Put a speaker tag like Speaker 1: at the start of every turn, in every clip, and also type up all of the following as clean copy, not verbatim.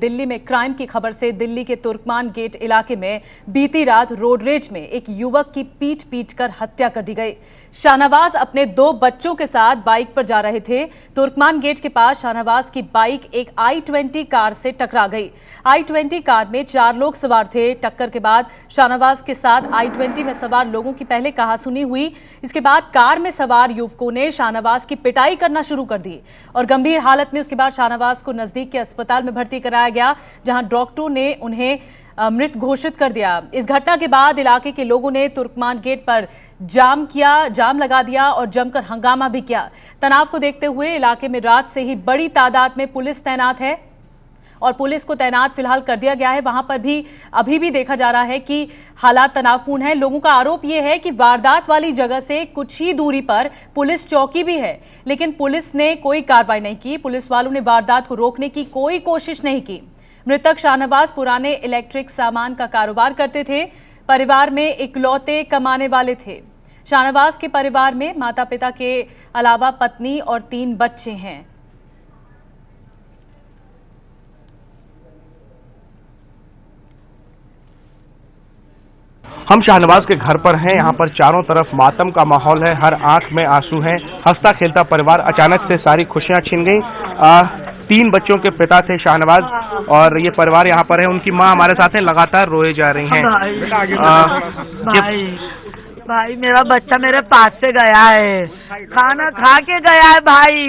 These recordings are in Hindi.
Speaker 1: दिल्ली में क्राइम की खबर से दिल्ली के तुर्कमान गेट इलाके में बीती रात रोड रेज में एक युवक की पीट पीटकर हत्या कर दी गई। शाहनवाज अपने 2 बच्चों के साथ बाइक पर जा रहे थे। तुर्कमान गेट के पास शाहनवाज की बाइक एक i20 कार से टकरा गई। i20 कार में 4 लोग सवार थे। टक्कर के बाद शाहनवाज के साथ i20 में सवार लोगों की पहले कहासुनी हुई। इसके बाद कार में सवार युवकों ने शाहनवाज की पिटाई करना शुरू कर दी और गंभीर हालत में उसके बाद शाहनवाज को नजदीक के अस्पताल में भर्ती कराया गया, जहां डॉक्टरों ने उन्हें मृत घोषित कर दिया। इस घटना के बाद इलाके के लोगों ने तुर्कमान गेट पर जाम लगा दिया और जमकर हंगामा भी किया। तनाव को देखते हुए इलाके में रात से ही बड़ी तादाद में पुलिस तैनात है और पुलिस को तैनात फिलहाल कर दिया गया है। वहां पर भी अभी भी देखा जा रहा है कि हालात तनावपूर्ण है। लोगों का आरोप यह है कि वारदात वाली जगह से कुछ ही दूरी पर पुलिस चौकी भी है, लेकिन पुलिस ने कोई कार्रवाई नहीं की। पुलिस वालों ने वारदात को रोकने की कोई कोशिश नहीं की। मृतक शाहनवाज पुराने इलेक्ट्रिक सामान का कारोबार करते थे। परिवार में इकलौते कमाने वाले थे। शाहनवाज के परिवार में माता पिता के अलावा पत्नी और 3 बच्चे हैं।
Speaker 2: हम शाहनवाज के घर पर हैं। यहाँ पर चारों तरफ मातम का माहौल है, हर आंख में आंसू हैं। हंसता खेलता परिवार, अचानक से सारी खुशियां छिन गई। 3 बच्चों के पिता थे शाहनवाज और ये परिवार यहाँ पर है। उनकी माँ हमारे साथ है, लगातार रोए जा रही हैं।
Speaker 3: भाई मेरा बच्चा मेरे पास से गया है, खाना खा के गया है भाई।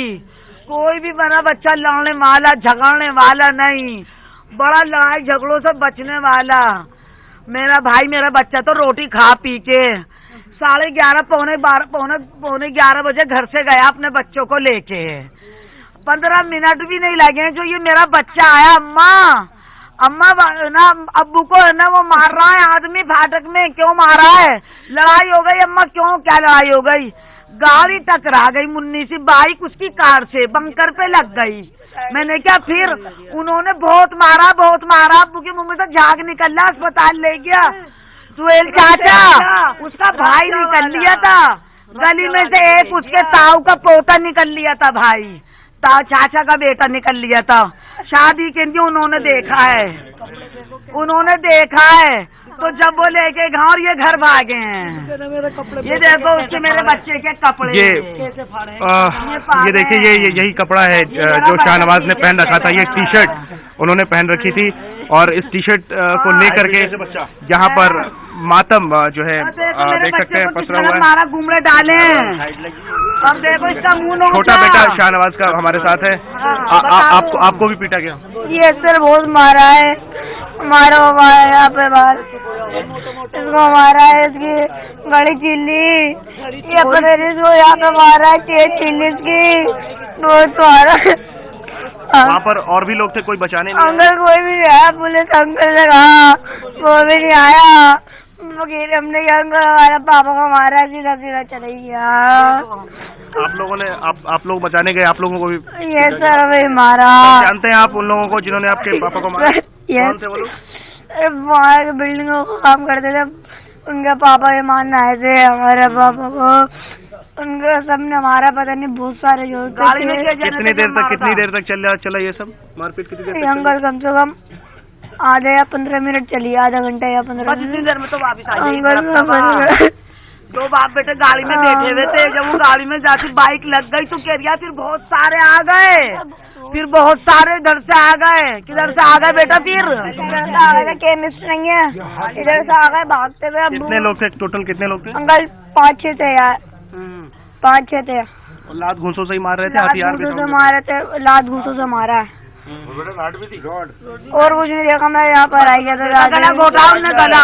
Speaker 3: कोई भी बना बच्चा लड़ने वाला झगड़ने वाला नहीं, बड़ा लड़ाई झगड़ों से बचने वाला मेरा भाई। मेरा बच्चा तो रोटी खा पी के 11:30 पौने 11 बजे घर से गया अपने बच्चों को लेके। 15 मिनट भी नहीं लगे जो ये मेरा बच्चा आया। अम्मा ना अब्बू को है ना वो मार रहा है आदमी फाटक में। क्यों मारा है? लड़ाई हो गई अम्मा। क्यों? क्या लड़ाई हो गई? गाड़ी टकरा गई, मुन्नी सी बाइक उसकी कार से बंकर पे लग गई। मैंने क्या, फिर उन्होंने बहुत मारा। अब्बू के मुंह में तो झाग निकल रहा, अस्पताल ले गया। सुहेल चाचा उसका भाई निकल लिया था गली में से, एक उसके ताऊ का पोता निकल लिया था भाई, चाचा का बेटा निकल लिया था। शादी के लिए उन्होंने देखा है तो जब वो लेके गए और ये घर भागे हैं। ये देखो उसके मेरे बच्चे के कपड़े
Speaker 2: ये देखिए, ये यही कपड़ा है जो शाहनवाज ने पहन रखा था। ये टी-शर्ट उन्होंने पहन रखी थी और इस टी-शर्ट को लेकर के यहाँ पर मातम जो है देख सकते हैं पसरा हुआ है।
Speaker 3: हमारा घूमने डाले हैं। अब देखो इसका मुंह।
Speaker 2: छोटा बेटा शाहनवाज का हमारे साथ है। आपको भी पीटा गया?
Speaker 4: ये सर बहुत मारा है, मारा यहाँ पे बाहर इसको मारा है, इसकी गड़ी चिल्ली ये अपने इसको यहाँ पे मारा है, चिल्ली इसकी बहुत मारा।
Speaker 2: वहाँ पर और भी लोग थे, कोई बचाने नहीं?
Speaker 4: अंकल कोई भी नहीं आया, पुलिस अंकल से कहा वो भी नहीं आया। हमने क्या हमारा पापा को मारा, सीधा चले गया।
Speaker 2: आप लोगों ने आप लोग बचाने गए, आप लोगों को भी?
Speaker 4: ये सर अभी मारा।
Speaker 2: जानते हैं आप उन लोगों को जिन्होंने आपके पापा को मारा? कौन थे वो लोग?
Speaker 4: वहाँ बिल्डिंगों को काम करते थे, उनके पापा के मारने आए थे हमारे पापा को। उनका सबने मारा, पता नहीं बहुत सारे जो
Speaker 2: कितनी देर तक चला ये सब मारपीट? कितनी देर?
Speaker 4: अंकल कम से कम आधे या 15 मिनट चली, आधा घंटा या 15 मिनट।
Speaker 3: इतनी देर में तो वापिस आ गई। 2 बाप बेटे गाड़ी में बैठे हुए थे, जब वो गाड़ी में जाती बाइक लग गई तो कह दिया, फिर बहुत सारे आ गए, फिर बहुत सारे इधर से आ गए। किधर से आ गए बेटा? फिर
Speaker 4: इधर से आ गए, केमिस्ट नहीं है, इधर से आ गए भागते हुए।
Speaker 2: कितने लोग थे टोटल? कितने लोग थे अंकल?
Speaker 4: 5-6 थे यार, 5-6 थे।
Speaker 2: लात घूसों से ही मार रहे थे? हथियार
Speaker 4: से मारे थे, लात घूसों से मारा है। और कुछ नहीं देखा, मैं यहाँ पर आई गया
Speaker 3: गला घोटा उनने गला।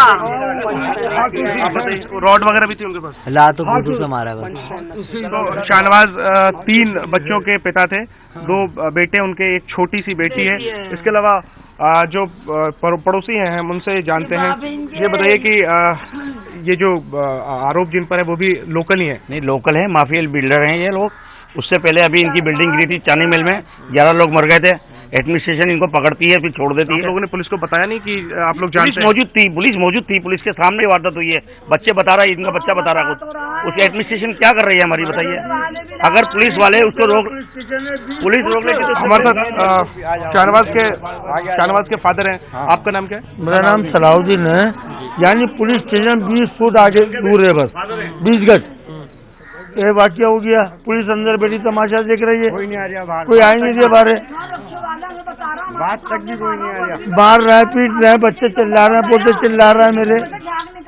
Speaker 2: रॉड वगैरह भी थी उनके पास?
Speaker 5: लात घूसों से मारा।
Speaker 2: तो शाहनवाज 3 बच्चों के पिता थे, 2 बेटे उनके, एक छोटी सी बेटी है। इसके अलावा जो पड़ोसी हैं हम उनसे जानते हैं। ये बताइए कि ये जो आरोप जिन पर है वो भी लोकल ही है?
Speaker 5: नहीं, लोकल है, माफिया बिल्डर हैं ये लोग। उससे पहले अभी इनकी बिल्डिंग गिरी थी चांदी मिल में, 11 लोग मर गए थे। एडमिनिस्ट्रेशन इनको पकड़ती है फिर छोड़ देती है।
Speaker 2: आप लोगों ने पुलिस को बताया नहीं कि आप लोग जानते हैं?
Speaker 5: पुलिस मौजूद थी, पुलिस के सामने वारदात हुई है, बच्चे बता रहा है, इनका बच्चा बता रहा है कुछ, उसकी एडमिनिस्ट्रेशन क्या कर रही है हमारी, बताइए। अगर पुलिस वाले उसको पुलिस रोक लेगी तो।
Speaker 2: हमारे साथ शाहनवाज के फादर हैं। आपका नाम क्या है?
Speaker 6: मेरा नाम सलाउद्दीन है। यानी पुलिस स्टेशन 20 फुट आगे दूर है, बस 20 गज। ये वाक्य हो गया, पुलिस अंदर बैठी तमाशा देख रही है, कोई नहीं आ रहा, कोई आ नहीं रहा बाहर, बात तक भी कोई नहीं आ रहा, मार रहा है, पीट रहा है, बच्चे चिल्ला रहे हैं, पोते चिल्ला रहा है मेरे,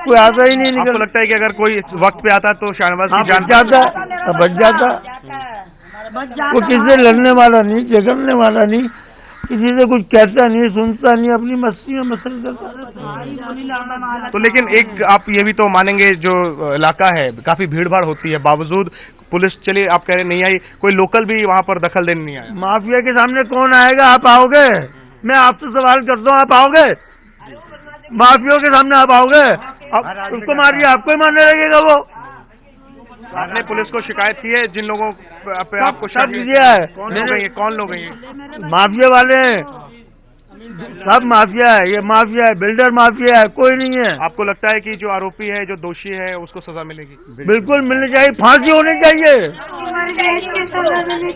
Speaker 6: कोई आता ही नहीं।
Speaker 2: आपको लगता है कि अगर कोई वक्त पे आता तो शाहनवाज की जान
Speaker 6: बच जाता? वो किसी से लड़ने वाला नहीं, झगड़ने वाला नहीं, किसी से कुछ कहता नहीं, सुनता नहीं, अपनी मस्ती में मसल करता।
Speaker 2: तो लेकिन एक आप ये भी तो मानेंगे, जो इलाका है काफी भीड़ भाड़ होती है, बावजूद पुलिस, चलिए आप कह रहे नहीं आई, कोई लोकल भी वहाँ पर दखल देने नहीं आया।
Speaker 6: माफिया के सामने कौन आएगा? आप आओगे? मैं आपसे सवाल करता हूँ, आप आओगे? माफिया के सामने आप आओगे? उसको मारिए, आपको ही मारने लगेगा वो।
Speaker 2: आपने पुलिस को शिकायत की है? जिन लोगों पे आपको
Speaker 6: सब दिया है।
Speaker 2: कौन लोग हैं ये?
Speaker 6: माफिया वाले हैं, सब माफिया है, ये माफिया है, बिल्डर माफिया है, कोई नहीं है।
Speaker 2: आपको लगता है कि जो आरोपी है, जो दोषी है, उसको सजा मिलेगी?
Speaker 6: बिल्कुल मिलनी चाहिए, फांसी होनी चाहिए।
Speaker 4: मरगेज की सजा मिलनी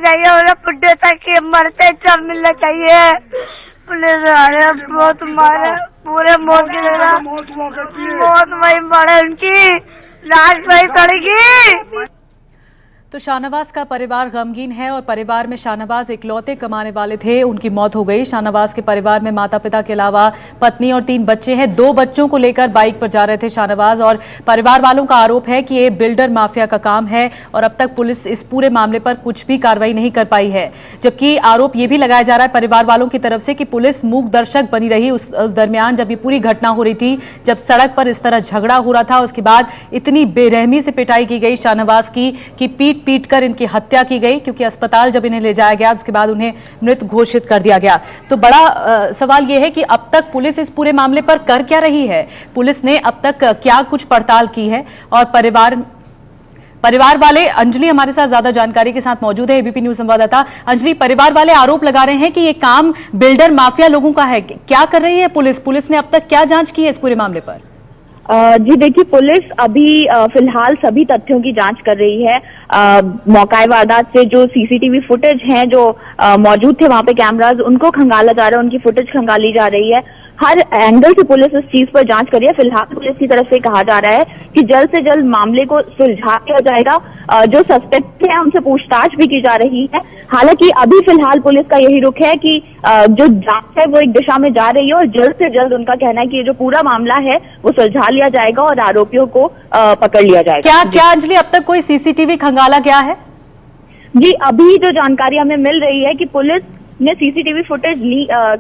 Speaker 4: चाहिए और बुढ़े तक मरते सब मिलना चाहिए। पुलिस वाले बहुत मारे, पूरे मौत की जगह मौत वही पड़े, उनकी लाश वही पड़ेगी।
Speaker 1: तो शाहनवाज का परिवार गमगीन है और परिवार में शाहनवाज इकलौते कमाने वाले थे, उनकी मौत हो गई। शाहनवाज के परिवार में माता पिता के अलावा पत्नी और 3 बच्चे हैं। 2 बच्चों को लेकर बाइक पर जा रहे थे शाहनवाज और परिवार वालों का आरोप है कि ये बिल्डर माफिया का काम है और अब तक पुलिस इस पूरे मामले पर कुछ भी कार्रवाई नहीं कर पाई है। जबकि आरोप ये भी लगाया जा रहा है परिवार वालों की तरफ से कि पुलिस मूक दर्शक बनी रही उस दरमियान जब ये पूरी घटना हो रही थी, जब सड़क पर इस तरह झगड़ा हो रहा था। उसके बाद इतनी बेरहमी से पिटाई की गई शाहनवाज की कि पीट कर इनकी हत्या की गई, क्योंकि अस्पताल जब इन्हें ले जाया गया उसके बाद उन्हें मृत घोषित कर दिया गया। तो बड़ा सवाल यह है कि अब तक पुलिस इस पूरे मामले पर कर क्या रही है, पुलिस ने अब तक क्या कुछ पड़ताल की है। और परिवार वाले, अंजलि हमारे साथ ज्यादा जानकारी के साथ मौजूद है, एबीपी न्यूज संवाददाता अंजलि। परिवार वाले आरोप लगा रहे हैं कि ये काम बिल्डर माफिया लोगों का है, क्या कर रही है पुलिस ने अब तक क्या जांच की है इस पूरे मामले पर?
Speaker 7: जी देखिए, पुलिस अभी फिलहाल सभी तथ्यों की जांच कर रही है। मौका वारदात से जो सीसीटीवी फुटेज हैं जो मौजूद थे वहां पे कैमराज, उनको खंगाला जा रहा है, उनकी फुटेज खंगाली जा रही है। हर एंगल से पुलिस इस चीज पर जांच कर रही है। फिलहाल पुलिस की तरफ से कहा जा रहा है कि जल्द से जल्द मामले को सुलझा दिया जाएगा। जो सस्पेक्ट हैं उनसे पूछताछ भी की जा रही है। हालांकि अभी फिलहाल पुलिस का यही रुख है कि जो जांच है वो एक दिशा में जा रही है और जल्द से जल्द उनका कहना है कि ये जो पूरा मामला है वो सुलझा लिया जाएगा और आरोपियों को पकड़ लिया जाएगा।
Speaker 1: क्या अंजलि अब तक कोई सीसीटीवी खंगाला गया है?
Speaker 7: जी, अभी जो जानकारी हमें मिल रही है कि पुलिस ने सीसीटीवी फुटेज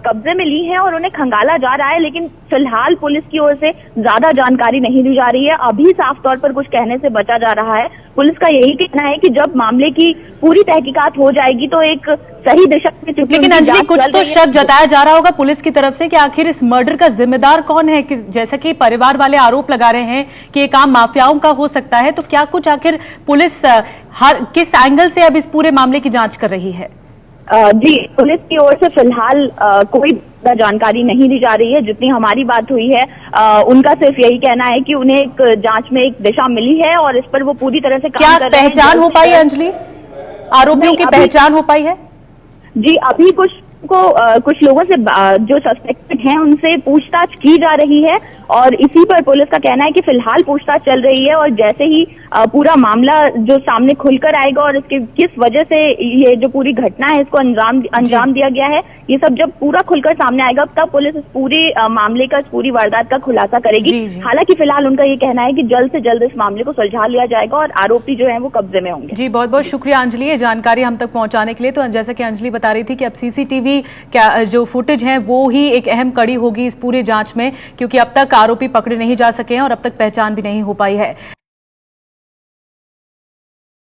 Speaker 7: कब्जे में ली है और उन्हें खंगाला जा रहा है, लेकिन फिलहाल पुलिस की ओर से ज्यादा जानकारी नहीं दी जा रही है। अभी साफ तौर पर कुछ कहने से बचा जा रहा है। पुलिस का यही कहना है कि जब मामले की पूरी तहकीकात हो जाएगी तो एक सही दिशा में।
Speaker 1: लेकिन अंजलि, कुछ तो शक जताया जा रहा होगा पुलिस की तरफ से कि आखिर इस मर्डर का जिम्मेदार कौन है, जैसा कि परिवार वाले आरोप लगा रहे हैं कि ये काम माफियाओं का हो सकता है। तो क्या कुछ आखिर पुलिस किस एंगल से अब इस पूरे मामले की जांच कर रही है?
Speaker 7: जी, पुलिस की ओर से फिलहाल कोई जानकारी नहीं दी जा रही है। जितनी हमारी बात हुई है उनका सिर्फ यही कहना है कि उन्हें एक जांच में एक दिशा मिली है और इस पर वो पूरी तरह से काम कर रहे हैं।
Speaker 1: पहचान हो पाई है अंजलि? आरोपियों की पहचान हो पाई है?
Speaker 7: जी, अभी कुछ लोगों से जो सस्पेक्टेड हैं उनसे पूछताछ की जा रही है और इसी पर पुलिस का कहना है कि फिलहाल पूछताछ चल रही है और जैसे ही पूरा मामला जो सामने खुलकर आएगा और इसके किस वजह से ये जो पूरी घटना है इसको अंजाम दिया गया है, ये सब जब पूरा खुलकर सामने आएगा तब पुलिस इस पूरे मामले का, इस पूरी वारदात का खुलासा करेगी। हालांकि फिलहाल उनका ये कहना है कि जल्द से जल्द इस मामले को सुलझा लिया जाएगा और आरोपी जो है वो कब्जे में होंगे।
Speaker 1: जी, बहुत बहुत शुक्रिया अंजलि, ये जानकारी हम तक पहुंचाने के लिए। तो जैसा कि अंजलि बता रही थी कि अब सीसीटीवी जो फुटेज है वो ही एक अहम कड़ी होगी इस पूरे जांच में, क्योंकि अब तक आरोपी पकड़े नहीं जा सके हैं और अब तक पहचान भी नहीं हो पाई है।